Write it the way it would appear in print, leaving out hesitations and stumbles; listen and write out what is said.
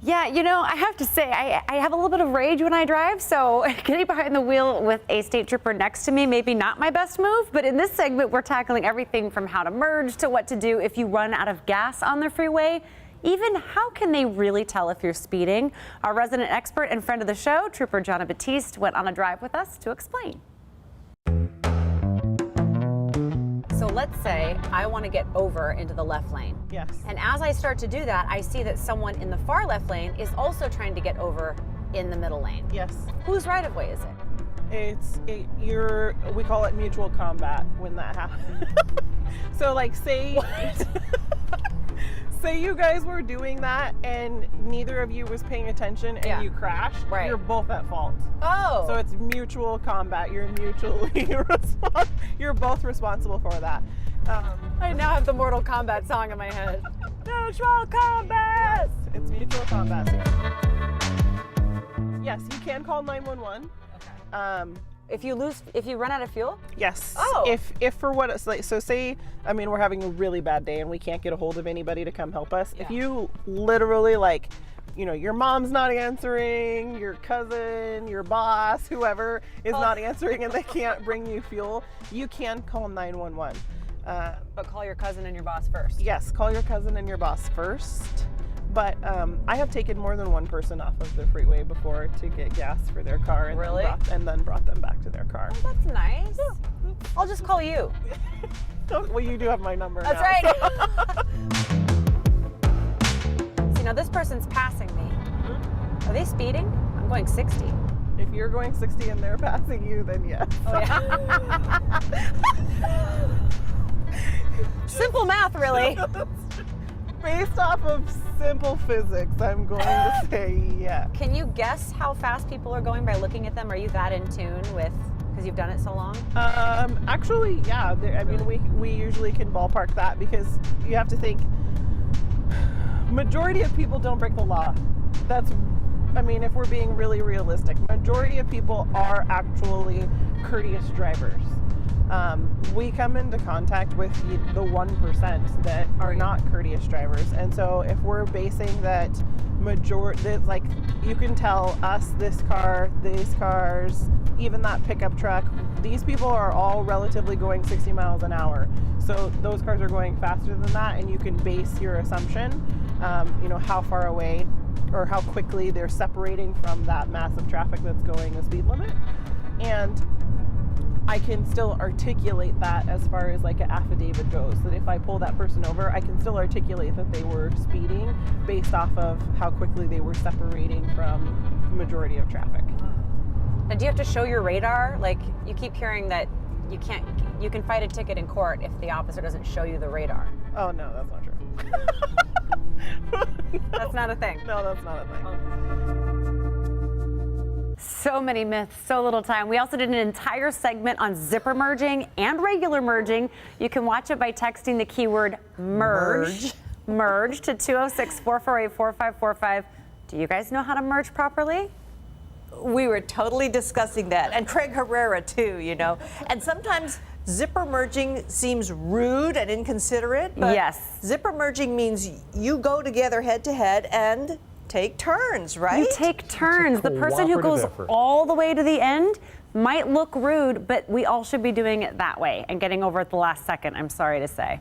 Yeah, you know, I have to say, I have a little bit of rage when I drive, so getting behind the wheel with a state trooper next to me, maybe not my best move, but in this segment, we're tackling everything from how to merge to what to do if you run out of gas on the freeway. Even how can they really tell if you're speeding? Our resident expert and friend of the show, Trooper Jonna Batiste, went on a drive with us to explain. So let's say I want to get over into the left lane. Yes. And as I start to do that, I see that someone in the far left lane is also trying to get over in the middle lane. Yes. Whose right of way is it? We call it mutual combat when that happens. So like say say you guys were doing that and neither of you was paying attention and you crashed, you're both at fault. Oh. So it's mutual combat. You're mutually you're both responsible for that. I now have the Mortal Kombat song in my head. Mutual combat! It's mutual combat. Yes, you can call 911. Okay. If you run out of fuel? Yes. Oh. If for what it's like, so say, I mean, we're having a really bad day and we can't get a hold of anybody to come help us. Yeah. If you literally like, you know, your mom's not answering, your cousin, your boss, whoever is not answering and they can't bring you fuel, you can call 911. But call your cousin and your boss first. Yes, call your cousin and your boss first. But I have taken more than one person off of the freeway before to get gas for their car and, then brought them back to their car. Oh, that's nice. Yeah. I'll just call you. Well, you do have my number now. That's right. See, now this person's passing me. Are they speeding? I'm going 60. If you're going 60 and they're passing you, then yes. Oh, yeah. Simple math, really. Based off of simple physics, I'm going to say yes. Can you guess how fast people are going by looking at them? Are you that in tune with, because you've done it so long? Actually, yeah. I mean, we usually can ballpark that because you have to think, majority of people don't break the law. I mean, if we're being really realistic, majority of people are actually courteous drivers. We come into contact with the 1% that are not courteous drivers, and so if we're basing that like you can tell us, this car, these cars, even that pickup truck, these people are all relatively going 60 miles an hour. So those cars are going faster than that, and you can base your assumption, you know, how far away or how quickly they're separating from that massive traffic that's going the speed limit. And I can still articulate that as far as like an affidavit goes, that if I pull that person over, I can still articulate that they were speeding based off of how quickly they were separating from the majority of traffic. And do you have to show your radar? Like, you keep hearing that you can fight a ticket in court if the officer doesn't show you the radar. Oh no, that's not true. That's not a thing. No, that's not a thing. Okay. So many myths, so little time. We also did an entire segment on zipper merging and regular merging. You can watch it by texting the keyword merge to 206-448-4545. Do you guys know how to merge properly? We were totally discussing that, and Craig Herrera too, you know. And sometimes zipper merging seems rude and inconsiderate, but yes, zipper merging means you go together head to head and take turns, right? You take turns. The person who goes all the way to the end might look rude, but we all should be doing it that way and getting over at the last second, I'm sorry to say.